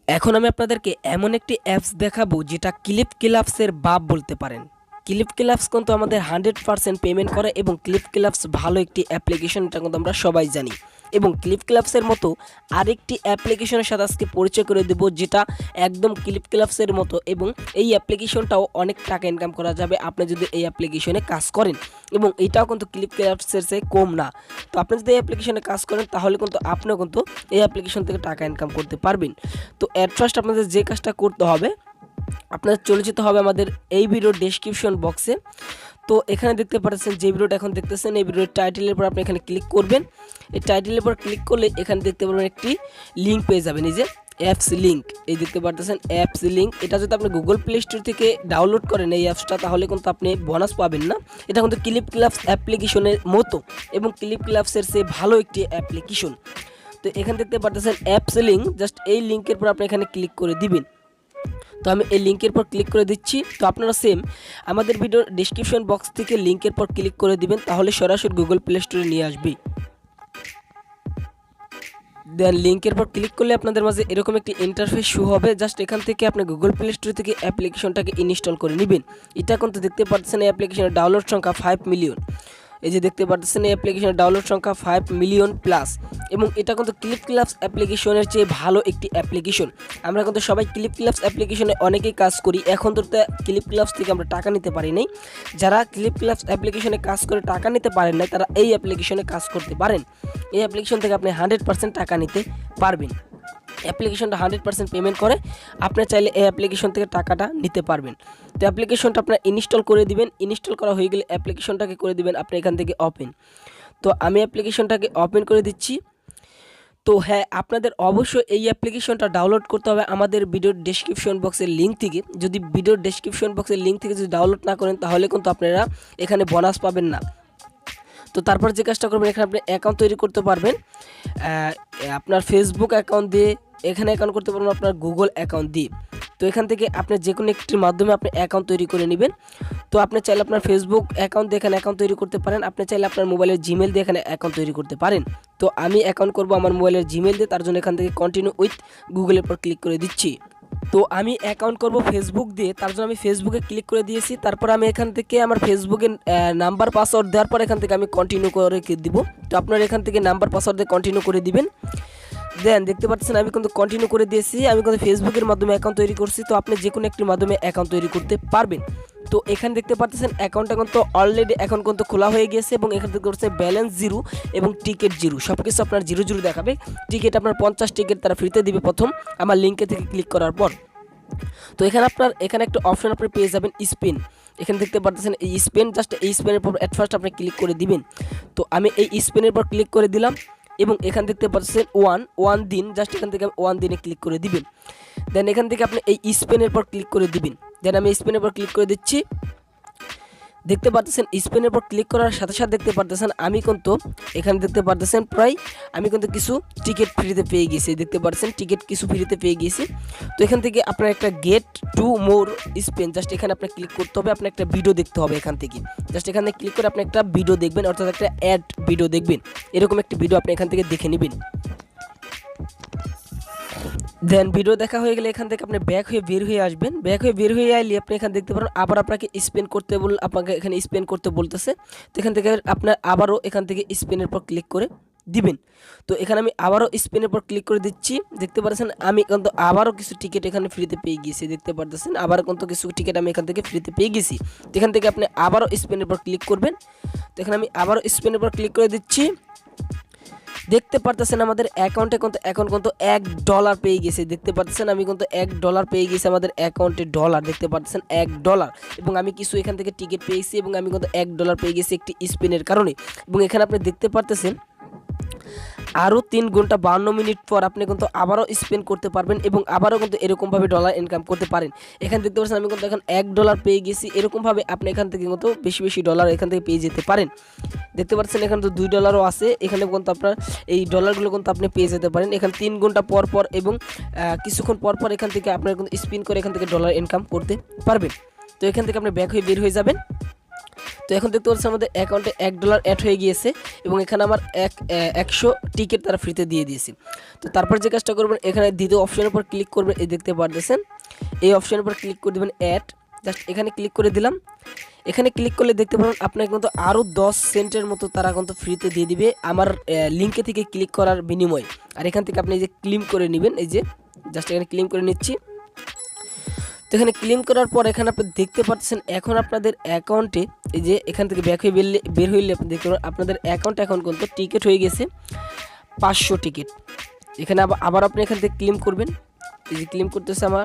এখন আমি আপনাদেরকে এমন একটি অ্যাপস দেখাবো যেটা ক্লিপ ক্লাবসের বাপ বলতে পারেন। ক্লিপ ক্লাবস কিন্তু আমাদের 100% পেমেন্ট করে এবং ক্লিপ ক্লাবস ভালো একটি অ্যাপ্লিকেশন, এটা কিন্তু আমরা সবাই জানি। এবং ক্লিপ ক্লাবসের মতো আরেকটি অ্যাপ্লিকেশনের সাথে আজকে পরিচয় করে দেব, যেটা একদম ক্লিপ ক্লাবসের মতো এবং এই অ্যাপ্লিকেশনটাও অনেক টাকা ইনকাম করা যাবে আপনি যদি এই অ্যাপ্লিকেশনে কাজ করেন। এবং এটাও কিন্তু ক্লিপ ক্লাবসের চেয়ে কম না। তো আপনি যদি এই অ্যাপ্লিকেশনে কাজ করেন তাহলে কিন্তু আপনিও কিন্তু এই অ্যাপ্লিকেশন থেকে টাকা ইনকাম করতে পারবেন। তো অ্যাট ফার্স্ট আপনাদের যে কাজটা করতে হবে, আপনাদের চলে যেতে হবে আমাদের এই ভিডিওর ডেসক্রিপশন বক্সে। তো এখানে দেখতে পাচ্ছেন যে ভিডিওটা এখন দেখতেছেন, এই ভিডিওর টাইটেলের পর আপনি এখানে ক্লিক করবেন। এই টাইটেলের পর ক্লিক করলে এখানে দেখতে পারবেন একটি লিঙ্ক পেয়ে যাবেন, এই যে অ্যাপস লিঙ্ক। এই দেখতে পাচ্ছেন অ্যাপস লিঙ্ক। এটা যদি আপনি গুগল প্লে স্টোর থেকে ডাউনলোড করেন এই অ্যাপসটা, তাহলে কিন্তু আপনি বোনাস পাবেন না। এটা কিন্তু ক্লিপ ক্লাবস অ্যাপ্লিকেশনের মতো এবং ক্লিপ ক্লাবসের চেয়ে ভালো একটি অ্যাপ্লিকেশন। তো এখানে দেখতে পাচ্ছেন অ্যাপস লিঙ্ক, জাস্ট এই লিঙ্কের পর আপনি এখানে ক্লিক করে দিবেন। তো আমি এই লিঙ্কের পর ক্লিক করে দিচ্ছি। তো আপনারা সেম আমাদের ভিডিওর ডেসক্রিপশন বক্স থেকে লিঙ্কের পর ক্লিক করে দিবেন, তাহলে সরাসরি গুগল প্লে স্টোরে নিয়ে আসবে। দেন লিঙ্কের পর ক্লিক করলে আপনাদের মাঝে এরকম একটি ইন্টারফেস শো হবে। জাস্ট এখান থেকে আপনি গুগল প্লে স্টোর থেকে অ্যাপ্লিকেশনটাকে ইনস্টল করে নেবেন। এটা কিন্তু দেখতে পাচ্ছেন এই অ্যাপ্লিকেশনের ডাউনলোড সংখ্যা 5 মিলিয়ন। এই যে দেখতে পাচ্ছেন এই অ্যাপ্লিকেশনের ডাউনলোড সংখ্যা 5 মিলিয়ন প্লাস। এবং এটা কিন্তু ক্লিপ ক্লাবস অ্যাপ্লিকেশনের চেয়ে ভালো একটি অ্যাপ্লিকেশন। আমরা কিন্তু সবাই ক্লিপ ক্লাবস অ্যাপ্লিকেশনে অনেকেই কাজ করি, এখন তো ক্লিপ ক্লাবস থেকে আমরা টাকা নিতে পারি নাই। যারা ক্লিপ ক্লাবস অ্যাপ্লিকেশনে কাজ করে টাকা নিতে পারেন না, তারা এই অ্যাপ্লিকেশনে কাজ করতে পারেন। এই অ্যাপ্লিকেশন থেকে আপনি 100% টাকা নিতে পারবেন। অ্যাপ্লিকেশনটা 100% পেমেন্ট করে, আপনি চাইলে এই অ্যাপ্লিকেশন থেকে টাকাটা নিতে পারবেন। তো অ্যাপ্লিকেশনটা আপনার ইনস্টল করে দিবেন। ইনস্টল করা হয়ে গেলে অ্যাপ্লিকেশনটাকে করে দিবেন আপনি এখান থেকে ওপেন। তো আমি অ্যাপ্লিকেশনটাকে ওপেন করে দিচ্ছি। তো হ্যাঁ, আপনাদের অবশ্যই এই অ্যাপ্লিকেশনটা ডাউনলোড করতে হবে আমাদের ভিডিওর ডেসক্রিপশন বক্সের লিঙ্ক থেকে। যদি ভিডিওর ডেসক্রিপশন বক্সের লিঙ্ক থেকে যদি ডাউনলোড না করেন তাহলে কিন্তু আপনারা এখানে বোনাস পাবেন না। তো তারপর যে কাজটা করবেন, এখানে আপনি অ্যাকাউন্ট তৈরি করতে পারবেন আপনার ফেসবুক অ্যাকাউন্ট দিয়ে, এখানে অ্যাকাউন্ট করতে পারবেন আপনার গুগল অ্যাকাউন্ট দিয়ে। তো এখান থেকে আপনি যে কোনো একটির মাধ্যমে আপনি অ্যাকাউন্ট তৈরি করে নেবেন। তো আপনি চাইলে আপনার ফেসবুক অ্যাকাউন্ট দিয়ে এখানে অ্যাকাউন্ট তৈরি করতে পারেন, আপনি চাইলে আপনার মোবাইলের জিমেল দিয়ে এখানে অ্যাকাউন্ট তৈরি করতে পারেন। তো আমি অ্যাকাউন্ট করব আমার মোবাইলের জিমেল দিয়ে, তার জন্য এখান থেকে কন্টিনিউ উইথ গুগলের পর ক্লিক করে দিচ্ছি। তো আমি অ্যাকাউন্ট করব ফেসবুক দিয়ে, তার জন্য আমি ফেসবুকে ক্লিক করে দিয়েছি। তারপর আমি এখান থেকে আমার ফেসবুকের নাম্বার পাসওয়ার্ড দেওয়ার পর এখান থেকে আমি কন্টিনিউ করে দিব। তো আপনারা এখান থেকে নাম্বার পাসওয়ার্ড দিয়ে কন্টিনিউ করে দিবেন। দেন দেখতে পাচ্ছেন আমি কিন্তু কন্টিনিউ করে দিয়েছি। আমি কিন্তু ফেসবুকের মাধ্যমে অ্যাকাউন্ট তৈরি করছি। তো আপনি যে কোনো একটির মাধ্যমে অ্যাকাউন্ট তৈরি করতে পারবেন। তো এখানে দেখতে পাচ্ছেন অ্যাকাউন্টটা কিন্তু অলরেডি এখন কিন্তু খোলা হয়ে গিয়েছে এবং এখান থেকে করছে ব্যালেন্স 0 এবং টিকিট 0, সব কিছু আপনার 0 0 দেখাবে। টিকিট আপনার 50 টিকিট তারা ফ্রিতে দিবে প্রথম আমার লিঙ্কে থেকে ক্লিক করার পর। তো এখানে একটা অপশন আপনি পেয়ে যাবেন স্পিন। এখানে দেখতে পাচ্ছেন এই স্পিন, জাস্ট এই স্পিনের পর এট ফার্স্ট আপনি ক্লিক করে দিবেন। তো আমি এই স্পিনের পর ক্লিক করে দিলাম এবং এখান দেখতে পাচ্ছেন ওয়ান দিন, জাস্ট এখান থেকে 1 দিনে ক্লিক করে দিবেন। দেন এখান থেকে আপনি এই স্পিনের পর ক্লিক করে দিবেন। দেন আমি স্পিনের পর ক্লিক করে দিচ্ছি। দেখতে পাচ্ছেন স্পিনের পর ক্লিক করার সাথে সাথে দেখতে পাচ্ছেন আমি কিন্তু এখানে দেখতে পাচ্ছেন প্রায় আমি কিন্তু কিছু টিকিট ফ্রিতে পেয়ে গেছি। দেখতে পাচ্ছেন টিকিট কিছু ফ্রিতে পেয়ে গেছি। তো এখান থেকে আপনার একটা গেট টু মোর স্পেন, জাস্ট এখানে আপনার ক্লিক করতে হবে, আপনার একটা ভিডিও দেখতে হবে। এখান থেকে জাস্ট এখানে ক্লিক করে আপনি একটা ভিডিও দেখবেন, অর্থাৎ একটা অ্যাড ভিডিও দেখবেন। এরকম একটি ভিডিও আপনি এখান থেকে দেখে নেবেন। দেন ভিডিও দেখা হয়ে গেলে এখান থেকে আপনি ব্যাক হয়ে বের হয়ে আসবেন। ব্যাক হয়ে বের হয়ে আইলে আপনি এখানে দেখতে পারেন আবার আপনাকে স্পেন করতে আপনাকে এখানে স্পেন করতে বলতেছে। তো এখান থেকে আপনার আবারও এখান থেকে স্পেনের পর ক্লিক করে দিবেন। তো এখানে আমি আবারও স্পেনের পর ক্লিক করে দিচ্ছি। দেখতে পাচ্ছেন আমি কিন্তু আবারও কিছু টিকিট এখানে ফ্রিতে পেয়ে গেছি। দেখতে পাচ্ছেন আবার কিন্তু কিছু টিকিট আমি এখান থেকে ফ্রিতে পেয়ে গেছি। তো এখান থেকে আপনি আবারও স্পেনের পর ক্লিক করবেন। তো এখানে আমি আবারও স্পেনের পর ক্লিক করে দিচ্ছি। দেখতে পারতেছেন আমাদের অ্যাকাউন্টে কিন্তু এখন কিন্তু $1 পেয়ে গেছে। দেখতে পাচ্ছেন আমি কিন্তু $1 পেয়ে গেছি আমাদের অ্যাকাউন্টে ডলার। দেখতে পাচ্ছেন $1 এবং আমি কিছু এখান থেকে টিকিট পেয়েছি এবং আমি কিন্তু $1 পেয়ে গেছি একটি স্পিনের কারণে। এবং এখানে আপনি দেখতে পারতেছেন আরও 3 ঘন্টা 52 মিনিট পর আপনি কিন্তু আবারও স্পেন্ড করতে পারবেন এবং আবারও কিন্তু এরকমভাবে ডলার ইনকাম করতে পারেন। এখানে দেখতে পাচ্ছেন আমি কিন্তু এখন $1 পেয়ে গেছি। এরকমভাবে আপনি এখান থেকে কিন্তু বেশি বেশি ডলার এখান থেকে পেয়ে যেতে পারেন। দেখতে পাচ্ছেন এখানে তো $2ও আছে। এখানে কিন্তু আপনার এই ডলারগুলো কিন্তু আপনি পেয়ে যেতে পারেন। এখানে 3 ঘন্টা পর পর এবং কিছুক্ষণ পর পর এখান থেকে আপনার কিন্তু স্পিন করে এখান থেকে ডলার ইনকাম করতে পারবেন। তো এখান থেকে আপনি ব্যাক হয়ে বের হয়ে যাবেন। তো এখন দেখতে পাচ্ছেন আমাদের অ্যাকাউন্টে $1 অ্যাড হয়ে গিয়েছে এবং এখানে আমার 100 টিকিট তারা ফ্রিতে দিয়ে দিয়েছে। তো তারপর যে কাজটা করবেন, এখানে দ্বিতীয় অপশনের উপর ক্লিক করবেন, এই দেখতে পারতেছেন এই অপশনের উপর ক্লিক করে দেবেন অ্যাড, জাস্ট এখানে ক্লিক করে দিলাম। এখানে ক্লিক করলে দেখতে পাবেন আপনাকে কিন্তু আরও 10 সেন্টের মতো তারা কিন্তু ফ্রিতে দিয়ে দিবে আমার লিঙ্কে থেকে ক্লিক করার বিনিময়ে। আর এখান থেকে আপনি এই যে ক্লেম করে নেবেন, এই যে জাস্ট এখানে ক্লেম করে নিচ্ছি। তো এখানে ক্লেম করার পর এখানে আপনি দেখতে পাচ্ছেন এখন আপনাদের অ্যাকাউন্টে এই যে এখান থেকে বের হইলে আপনি দেখতে পাবেন আপনাদের অ্যাকাউন্টে এখন কিন্তু টিকিট হয়ে গেছে 500 টিকিট। এখানে আবার আপনি এখান থেকে ক্লেম করবেন, এই যে ক্লেম করতেছে আমার।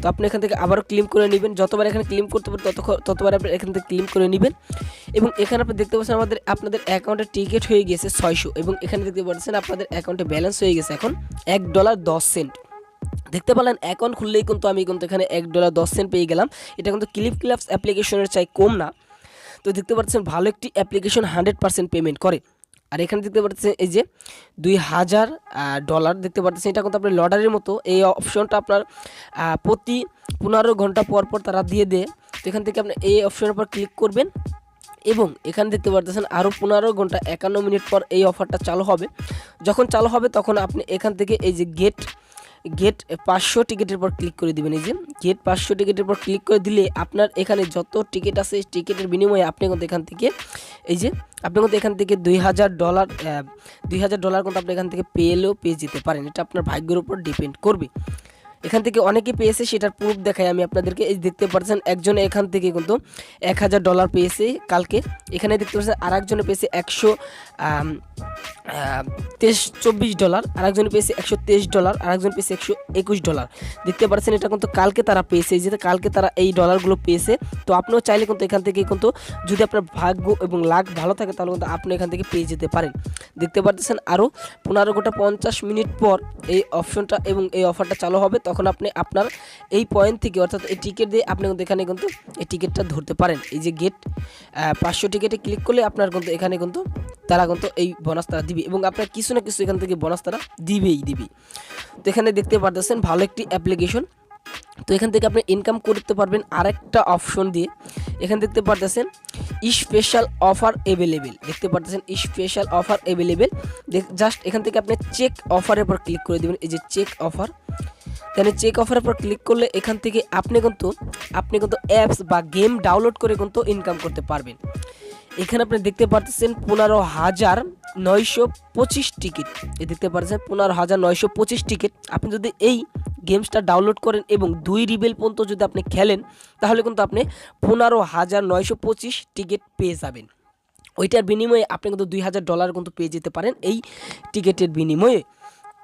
তো আপনি এখান থেকে আবারও ক্লেম করে নেবেন, যতবার এখানে ক্লেম করতে পারেন ততবার আপনি এখান থেকে ক্লেম করে নেবেন। এবং এখানে আপনি দেখতে পাচ্ছেন আপনাদের অ্যাকাউন্টে টিকিট হয়ে গেছে 600 এবং এখানে দেখতে পাচ্ছেন আপনাদের অ্যাকাউন্টে ব্যালেন্স হয়ে গেছে এখন $1.10। দেখতে পেলেন অ্যাকাউন্ট খুললেই কিন্তু আমি কিন্তু এখানে $1.10 পেয়ে গেলাম। এটা কিন্তু ক্লিপ ক্লাবস অ্যাপ্লিকেশনের চাই কম না। তো দেখতে পাচ্ছেন ভালো একটি অ্যাপ্লিকেশন 100% পেমেন্ট করে। আর এখানে দেখতে পাচ্ছেন এই যে $2000 দেখতে পাচ্ছেন, এটা কিন্তু আপনার লটারির মতো। এই অপশনটা আপনার প্রতি 15 ঘন্টা পর পর তারা দিয়ে দেয়। তো এখান থেকে আপনি এই অপশনের উপর ক্লিক করবেন এবং এখানে দেখতে পাচ্ছেন আরও 15 ঘন্টা 51 মিনিট পর এই অফারটা চালু হবে। যখন চালু হবে তখন আপনি এখান থেকে এই যে গেট 500 টিকিটের পর ক্লিক করে দিবেন। এই যে গেট 500 টিকিটের পর ক্লিক করে দিলে আপনার এখানে যত টিকিট আছে টিকিটের বিনিময়ে আপনি কিন্তু এখান থেকে এই যে আপনি কিন্তু এখান থেকে $2000 কিন্তু আপনি এখান থেকে পেয়ে যেতে পারেন। এটা আপনার ভাগ্যের উপর ডিপেন্ড করবে। এখান থেকে অনেকে পেয়েছে সেটার প্রুফ দেখাই আমি আপনাদেরকে। এই দেখতে পাচ্ছেন একজনে এখান থেকে কিন্তু $1000 পেয়েছে কালকে। এখানে দেখতে পাচ্ছেন আরেকজনে পেয়েছে $124, আরেকজনে পেয়েছে $123, আরেকজন পেয়েছে $121। দেখতে পাচ্ছেন এটা কিন্তু কালকে তারা পেয়েছে, যে কালকে তারা এই ডলারগুলো পেয়েছে। তো আপনিও চাইলে কিন্তু এখান থেকে কিন্তু যদি আপনার ভাগ্য এবং লাক ভালো থাকে তাহলে কিন্তু আপনি এখান থেকে পেয়ে যেতে পারেন। দেখতে পাচ্ছেন আরও 15 ঘন্টা 50 মিনিট পর এই অপশনটা এবং এই অফারটা চালু হবে। তখন আপনি আপনার এই পয়েন্ট থেকে অর্থাৎ এই টিকিট দিয়ে আপনি কিন্তু এখানে কিন্তু এই টিকিটটা ধরতে পারেন। এই যে গেট 500 টিকিটে ক্লিক করলে আপনার কিন্তু এখানে কিন্তু তারা কিন্তু এই বোনাস তারা দিবে এবং আপনার কিছু না কিছু এখান থেকে বোনাস তারা দিবেই। তো এখানে দেখতে পারতেছেন ভালো একটি অ্যাপ্লিকেশন। তো এখান থেকে আপনি ইনকাম করতে পারবেন আরেকটা অপশন দিয়ে। এখানে দেখতে পারতেছেন স্পেশাল অফার অ্যাভেলেবেল, দেখতে পারতেছেন স্পেশাল অফার অ্যাভেলেবেল। জাস্ট এখান থেকে আপনি চেক অফারের উপর ক্লিক করে দেবেন। এই যে চেক অফার, তাহলে চেক অফারের উপর ক্লিক করলে এখান থেকে আপনি কিন্তু অ্যাপস বা গেম ডাউনলোড করে কিন্তু ইনকাম করতে পারবেন। এখানে আপনি দেখতে পাচ্ছেন 15,925 টিকিট। এই দেখতে পাচ্ছেন 15,925 টিকিট। আপনি যদি এই গেমসটা ডাউনলোড করেন এবং 2 রিবেল পর্যন্ত যদি আপনি খেলেন তাহলে কিন্তু আপনি 15,925 টিকিট পেয়ে যাবেন। ওইটার বিনিময়ে আপনি কিন্তু $2000 কিন্তু পেয়ে যেতে পারেন এই টিকিটের বিনিময়ে।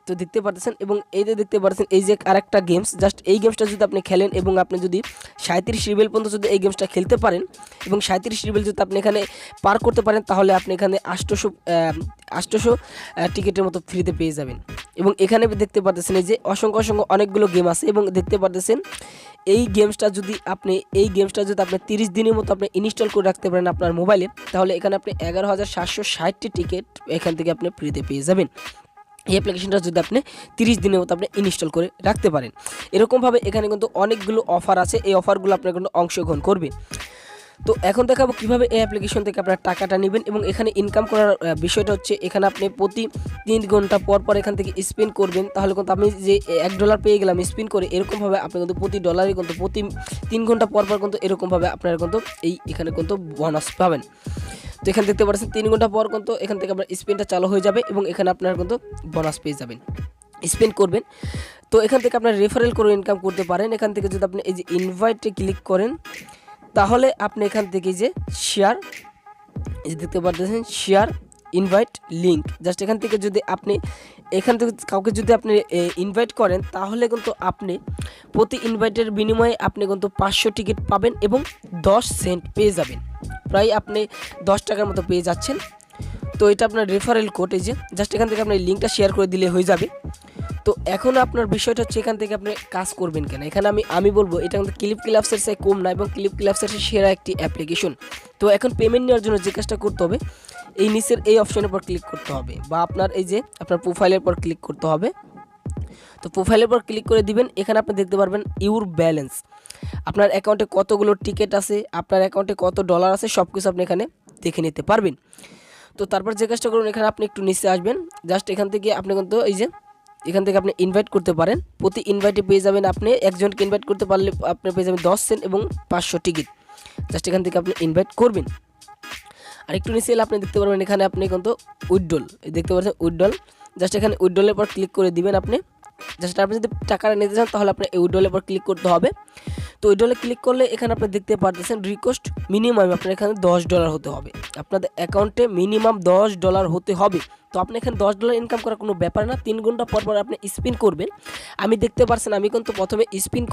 তো দেখতে পাচ্ছেন এবং এই যে দেখতে পাচ্ছেন এই যে আরেকটা গেমস, জাস্ট এই গেমসটা যদি আপনি খেলেন এবং আপনি যদি 37 রিবেল পর্যন্ত যদি এই গেমসটা খেলতে পারেন এবং 37 রিবেল যদি আপনি এখানে পার করতে পারেন তাহলে আপনি এখানে 800 টিকিটের মতো ফ্রিতে পেয়ে যাবেন। এবং এখানে দেখতে পাচ্ছেন এই যে অসংখ্য অনেকগুলো গেম আছে এবং দেখতে পাচ্ছেন এই গেমসটা যদি আপনি 30 দিনের মতো আপনি ইনস্টল করে রাখতে পারেন আপনার মোবাইলে, তাহলে এখানে আপনি 11,760টি টিকিট এখান থেকে আপনি ফ্রিতে পেয়ে যাবেন। এই অ্যাপ্লিকেশনটা যদি আপনি 30 দিনের মতো আপনি ইনস্টল করে রাখতে পারেন। এরকমভাবে এখানে কিন্তু অনেকগুলো অফার আছে, এই অফারগুলো আপনার কিন্তু অংশগ্রহণ করবে। তো এখন দেখাবো কিভাবে এই অ্যাপ্লিকেশন থেকে আপনার টাকাটা নেবেন এবং এখানে ইনকাম করার বিষয়টা হচ্ছে এখানে আপনি প্রতি 3 ঘন্টা পর পর এখান থেকে স্পিন করবেন, তাহলে কিন্তু আপনি যে $1 পেয়ে গেলাম স্পিন করে, এরকমভাবে আপনি কিন্তু প্রতি ডলারে কিন্তু প্রতি 3 ঘন্টা পর কিন্তু এরকমভাবে আপনারা কিন্তু এখানে কিন্তু বোনাস পাবেন। তো এখানে দেখতে পাচ্ছেন 3 ঘন্টা পর কিন্তু এখান থেকে আপনার স্পিনটা চালু হয়ে যাবে এবং এখানে আপনার কিন্তু বোনাস পেয়ে যাবেন, স্পেন্ড করবেন। তো এখান থেকে আপনার রেফারেল করে ইনকাম করতে পারেন। এখান থেকে যদি আপনি এই যে ইনভাইটে ক্লিক করেন তাহলে আপনি এখান থেকে যে শেয়ার, এই যে দেখতে পাচ্ছেন শেয়ার ইনভাইট লিঙ্ক, জাস্ট এখান থেকে যদি আপনি এখান থেকে কাউকে যদি আপনি ইনভাইট করেন তাহলে কিন্তু আপনি প্রতি ইনভাইটের বিনিময়ে আপনি কিন্তু 500 টিকিট পাবেন এবং 10 সেন্ট পেয়ে যাবেন, প্রায় আপনি 10 টাকার মতো পেয়ে যাচ্ছেন। তো এটা আপনার রেফারেল কোড, এই যে জাস্ট এখান থেকে আপনি লিঙ্কটা শেয়ার করে দিলে হয়ে যাবে। তো এখন আপনার বিষয়টা হচ্ছে এখান থেকে আপনি কাজ করবেন কেন। এখানে আমি বলবো এটা কিন্তু ক্লিপ ক্লাবসের চেয়ে কম না এবং ক্লিপ ক্লাবসের সেরা একটি অ্যাপ্লিকেশন। তো এখন পেমেন্ট নেওয়ার জন্য যে কাজটা করতে হবে এই নিচের এই অপশনের উপর ক্লিক করতে হবে বা আপনার এই যে আপনার প্রোফাইলের উপর ক্লিক করতে হবে। তো প্রোফাইলের উপর ক্লিক করে দিবেন। এখানে আপনি দেখতে পারবেন ইউর ব্যালেন্স, আপনার অ্যাকাউন্টে কতগুলো টিকিট আছে, আপনার অ্যাকাউন্টে কত ডলার আছে, সব কিছু আপনি এখানে দেখে নিতে পারবেন। তো তারপর যে কাজটা করুন, এখানে আপনি একটু নিচে আসবেন, জাস্ট এখান থেকে আপনি কিন্তু এই যে এখান থেকে আপনি ইনভাইট করতে পারেন। প্রতি ইনভাইটে পেয়ে যাবেন, আপনি একজনকে ইনভাইট করতে পারলে আপনি পেয়ে যাবেন 10 সেন্ট এবং 500 টিকিট। জাস্ট এখান থেকে আপনি ইনভাইট করবেন। আর একটু নিচে এলে আপনি দেখতে পারবেন এখানে আপনি কিন্তু উইথড্রল দেখতে পাচ্ছেন, উইথড্রল। জাস্ট এখানে উইথড্রলের পর ক্লিক করে দিবেন আপনি। জাস্ট আপনি যদি টাকাটা নিতে চান তাহলে আপনি এই উইথড্রলের পর ক্লিক করতে হবে। তো উইথড্রলে ক্লিক করলে এখানে আপনি দেখতে পারতেছেন রিকোয়েস্ট মিনিমাম আপনার এখানে $10 হতে হবে। আপনাদের অ্যাকাউন্টে মিনিমাম $10 হতে হবে। তো আপনি এখানে $10 ইনকাম করার কোনো ব্যাপার না। 3 ঘন্টা পর পর আপনি স্পিন করবেন। আমি দেখতে পারছেন আমি কিন্তু প্রথমে স্পিন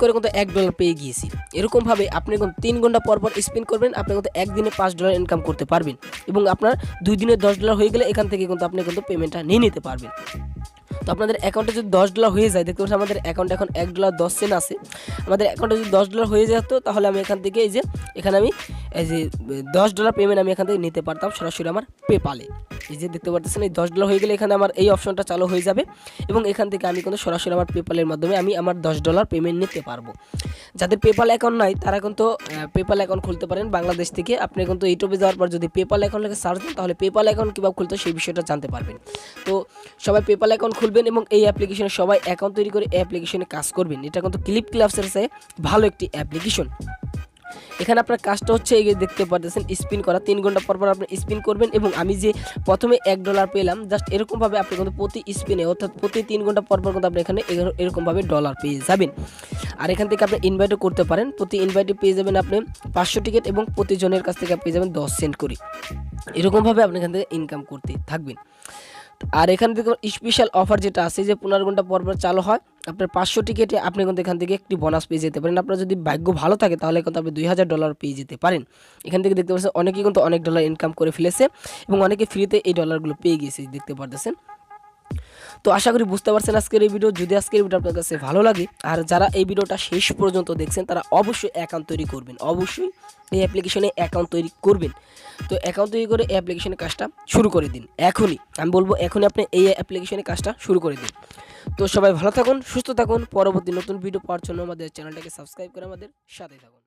করে কিন্তু $1 পেয়ে গিয়েছি। এরকমভাবে আপনি কিন্তু 3 ঘন্টা পর পর স্পিন করবেন, আপনি কিন্তু একদিনে $5 ইনকাম করতে পারবেন এবং আপনার 2 দিনে $10 হয়ে গেলে এখান থেকে কিন্তু আপনি কিন্তু পেমেন্টটা নিয়ে নিতে পারবেন। তো আপনাদের অ্যাকাউন্টে যদি $10 হয়ে যায়, দেখতে পাচ্ছেন আমাদের অ্যাকাউন্টে এখন $1.10 আছে। আমাদের অ্যাকাউন্টে যদি $10 হয়ে যেত তাহলে আমি এখান থেকে এখানে আমি এই যে $10 পেমেন্ট আমি এখান থেকে নিতে পারতাম সরাসরি আমার পেপালে। এই যে দেখতে পাচ্ছেন এই $10 হয়ে গেলে এখানে আমার এই অপশনটা চালু হয়ে যাবে এবং এখান থেকে আমি কিন্তু সরাসরি আমার পেপালের মাধ্যমে আমি আমার $10 পেমেন্ট নিতে পারবো। যাদের পেপাল অ্যাকাউন্ট নাই তারা কিন্তু পেপাল অ্যাকাউন্ট খুলতে পারেন বাংলাদেশ থেকে। আপনি কিন্তু ইউটিউবে যাওয়ার পর যদি পেপাল অ্যাকাউন্ট লেখে সার্চ দেন তাহলে পেপাল অ্যাকাউন্ট কীভাবে খুলতে সেই বিষয়টা জানতে পারবেন। তো সবাই পেপাল অ্যাকাউন্ট খুলবেন এবং এই অ্যাপ্লিকেশনে সবাই অ্যাকাউন্ট তৈরি করে অ্যাপ্লিকেশনে কাজ করবেন। এটা কিন্তু ক্লিপ ক্লাবসের চেয়ে ভালো একটি অ্যাপ্লিকেশন। এখানে আপনার কাজটা হচ্ছে এই দেখতে পাচ্ছেন স্পিন করা। 3 ঘন্টা পর পর আপনি স্পিন করবেন এবং আমি যে প্রথমে $1 পেলাম, জাস্ট এরকমভাবে আপনি কিন্তু প্রতি স্পিনে অর্থাৎ প্রতি 3 ঘন্টা পর পর কিন্তু আপনি এখানে এরকমভাবে ডলার পেয়ে যাবেন। আর এখান থেকে আপনি ইনভাইটও করতে পারেন। প্রতি ইনভাইটে পেয়ে যাবেন আপনি 500 টিকিট এবং প্রতিজনের কাছ থেকে পেয়ে যাবেন 10 সেন্ট করে। এরকমভাবে আপনি এখান থেকে ইনকাম করতে থাকবেন। আর এখান থেকে স্পেশাল অফার যেটা আছে যে 15 ঘন্টা পর পর চালু হয়, আপনার 500 টিকিটে আপনি কিন্তু এখান থেকে একটি বোনাস পেয়ে যেতে পারেন। আপনার যদি ভাগ্য ভালো থাকে তাহলে কিন্তু আপনি $2000 পেয়ে যেতে পারেন। এখান থেকে দেখতে পাচ্ছেন অনেকেই কিন্তু অনেক ডলার ইনকাম করে ফেলেছে এবং অনেকে ফ্রিতে এই ডলারগুলো পেয়ে গিয়েছে দেখতে পারতেছেন। তো আশা করি বুঝতে পারছেন আজকের এই ভিডিও। যদি আজকের ভিডিও আপনার কাছে ভালো লাগে আর যারা এই ভিডিওটা শেষ পর্যন্ত দেখছেন তারা অবশ্যই অ্যাকাউন্ট তৈরি করবেন, অবশ্যই এই অ্যাপ্লিকেশনে অ্যাকাউন্ট তৈরি করবেন। তো অ্যাকাউন্ট তৈরি করে এই অ্যাপ্লিকেশনে কাজটা শুরু করে দিন এখনই। আমি বলবো এখনই আপনি এই অ্যাপ্লিকেশনে কাজটা শুরু করে দিন। তো সবাই ভালো থাকুন, সুস্থ থাকুন। পরবর্তী নতুন ভিডিও পাওয়ার জন্য আমাদের চ্যানেলটাকে সাবস্ক্রাইব করে আমাদের সাথে থাকুন।